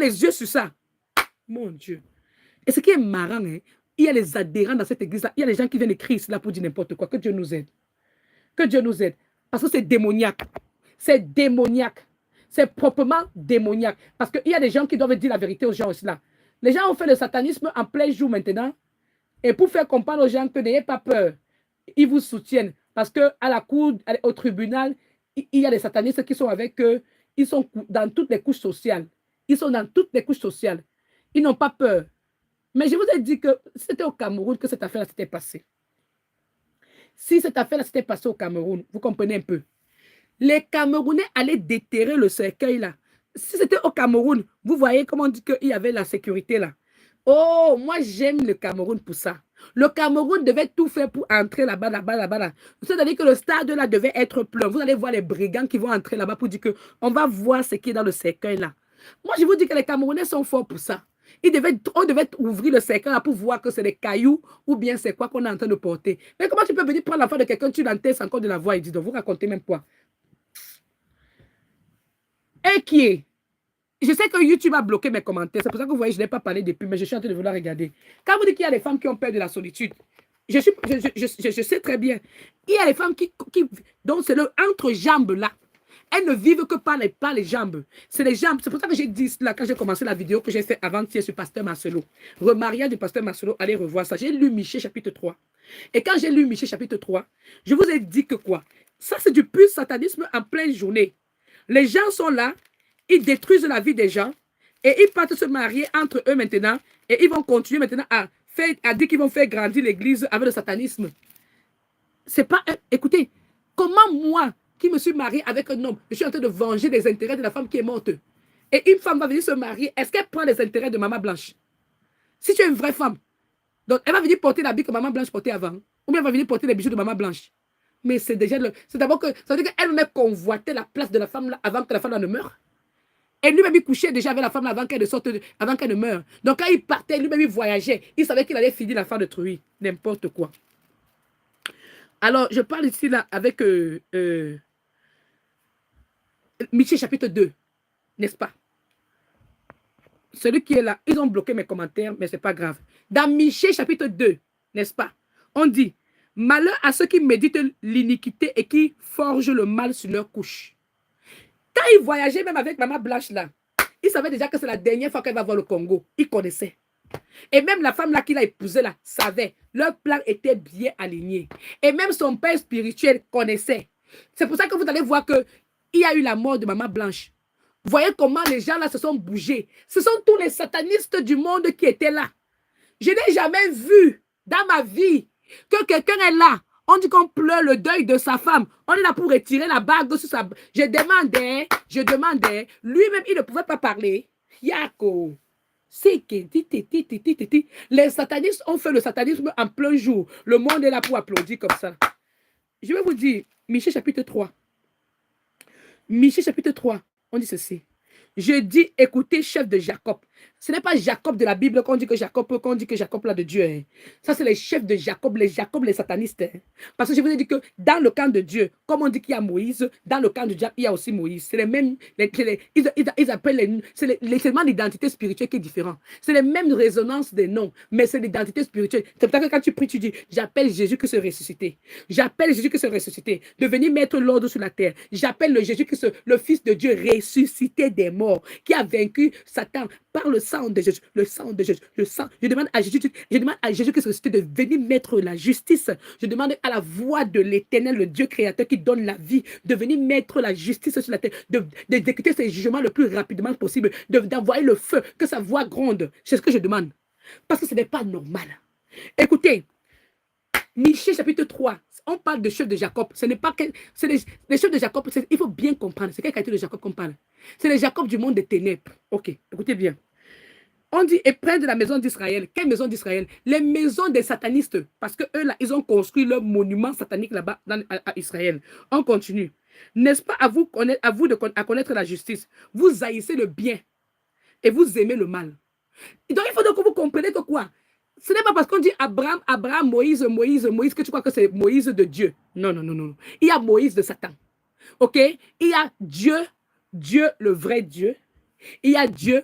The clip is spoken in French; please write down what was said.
les yeux sur ça. Mon Dieu. Et ce qui est marrant, hein, il y a les adhérents dans cette église-là. Il y a les gens qui viennent écrire là pour dire n'importe quoi. Que Dieu nous aide. Que Dieu nous aide. Parce que c'est démoniaque. C'est démoniaque. C'est proprement démoniaque. Parce qu'il y a des gens qui doivent dire la vérité aux gens aussi là. Les gens ont fait le satanisme en plein jour maintenant. Et pour faire comprendre aux gens que n'ayez pas peur, ils vous soutiennent. Parce qu'à la cour, au tribunal, il y a des satanistes qui sont avec eux. Ils sont dans toutes les couches sociales. Ils sont dans toutes les couches sociales. Ils n'ont pas peur. Mais je vous ai dit que c'était au Cameroun que cette affaire-là s'était passée. Si cette affaire-là s'était passée au Cameroun, vous comprenez un peu. Les Camerounais allaient déterrer le cercueil là. Si c'était au Cameroun, vous voyez comment on dit qu'il y avait la sécurité là. Oh, moi j'aime le Cameroun pour ça. Le Cameroun devait tout faire pour entrer là-bas, là. C'est-à-dire que le stade là devait être plein. Vous allez voir les brigands qui vont entrer là-bas pour dire qu'on va voir ce qui est dans le cercueil là. Moi je vous dis que les Camerounais sont forts pour ça. On devait ouvrir le cercueil là pour voir que c'est des cailloux ou bien c'est quoi qu'on est en train de porter. Mais comment tu peux venir prendre l'enfant de quelqu'un, tu l'entestes encore de la voix et dis donc vous racontez même quoi. Et qui est? Je sais que YouTube a bloqué mes commentaires. C'est pour ça que vous voyez, je n'ai pas parlé depuis, mais je suis en train de vouloir regarder. Quand vous dites qu'il y a des femmes qui ont peur de la solitude, je sais très bien. Il y a des femmes dont c'est le entre-jambes là. Elles ne vivent que par les jambes. C'est les jambes. C'est pour ça que j'ai dit cela quand j'ai commencé la vidéo que j'ai fait avant-hier sur Pasteur Marcelo. Remariage du Pasteur Marcelo, allez revoir ça. J'ai lu Michée chapitre 3. Et quand j'ai lu Michée chapitre 3, je vous ai dit que quoi? Ça, c'est du pur satanisme en pleine journée. Les gens sont là, ils détruisent la vie des gens et ils partent se marier entre eux maintenant et ils vont continuer maintenant à dire qu'ils vont faire grandir l'église avec le satanisme. C'est pas... Écoutez, comment moi, qui me suis mariée avec un homme, je suis en train de venger les intérêts de la femme qui est morte. Et une femme va venir se marier, est-ce qu'elle prend les intérêts de Maman Blanche? Si tu es une vraie femme, donc elle va venir porter l'habit que Maman Blanche portait avant, ou bien elle va venir porter les bijoux de Maman Blanche. Mais c'est déjà... C'est d'abord que... Ça veut dire qu'elle-même convoitait la place de la femme là, avant que la femme là ne meure. Et lui-même, il couchait déjà avec la femme là, avant qu'elle ne meure. Donc quand il partait, lui-même, il voyageait. Il savait qu'il allait finir la fin de truie. N'importe quoi. Alors, je parle ici là avec Michée chapitre 2, n'est-ce pas? Celui qui est là, ils ont bloqué mes commentaires, mais ce n'est pas grave. Dans Michée chapitre 2, n'est-ce pas? On dit, malheur à ceux qui méditent l'iniquité et qui forgent le mal sur leur couche. Quand il voyageait même avec Maman Blanche là, il savait déjà que c'est la dernière fois qu'elle va voir le Congo. Il connaissait. Et même la femme là qu'il a épousée là, savait. Leur plan était bien aligné. Et même son père spirituel connaissait. C'est pour ça que vous allez voir qu'il y a eu la mort de Maman Blanche. Voyez comment les gens là se sont bougés. Ce sont tous les satanistes du monde qui étaient là. Je n'ai jamais vu dans ma vie que quelqu'un est là. On dit qu'on pleure le deuil de sa femme. On est là pour retirer la bague sur sa... Je demandais. Lui-même, il ne pouvait pas parler. Yako. C'est que... Les satanistes ont fait le satanisme en plein jour. Le monde est là pour applaudir comme ça. Je vais vous dire, Michée chapitre 3. Michée chapitre 3, on dit ceci. Je dis, écoutez, chef de Jacob. Ce n'est pas Jacob de la Bible qu'on dit que Jacob là de Dieu. Hein. Ça, c'est les chefs de Jacob, les satanistes. Hein. Parce que je vous ai dit que dans le camp de Dieu, comme on dit qu'il y a Moïse, dans le camp de Dieu, il y a aussi Moïse. C'est les mêmes, ils appellent c'est seulement l'identité spirituelle qui est différente. C'est les mêmes résonances des noms, mais c'est l'identité spirituelle. C'est pour ça que quand tu pries, tu dis, j'appelle Jésus qui se ressuscité. J'appelle Jésus qui se ressuscité. De venir mettre l'ordre sur la terre. J'appelle le Jésus le Fils de Dieu ressuscité des morts, qui a vaincu Satan par le sang de Jésus, le sang de Jésus, le sang. Je demande à Jésus qui se ressuscite de venir mettre la justice. Je demande à la voix de l'Éternel, le Dieu créateur qui donne la vie, de venir mettre la justice sur la terre, d'exécuter ses jugements le plus rapidement possible, d'envoyer le feu, que sa voix gronde. C'est ce que je demande. Parce que ce n'est pas normal. Écoutez, Michée chapitre 3, on parle de chefs de Jacob. Ce n'est pas que. C'est les chefs de Jacob, il faut bien comprendre. C'est quelle qualité de Jacob qu'on parle? C'est les Jacob du monde des ténèbres. Ok, écoutez bien. On dit, et près de la maison d'Israël. Quelle maison d'Israël? Les maisons des satanistes. Parce que eux, là, ils ont construit leur monument satanique là-bas à Israël. On continue. N'est-ce pas à vous à connaître la justice? Vous haïssez le bien et vous aimez le mal. Et donc, il faut donc que vous compreniez que quoi? Ce n'est pas parce qu'on dit Abraham, Moïse, que tu crois que c'est Moïse de Dieu. Non. Il y a Moïse de Satan. Ok? Il y a Dieu, le vrai Dieu. Il y a Dieu,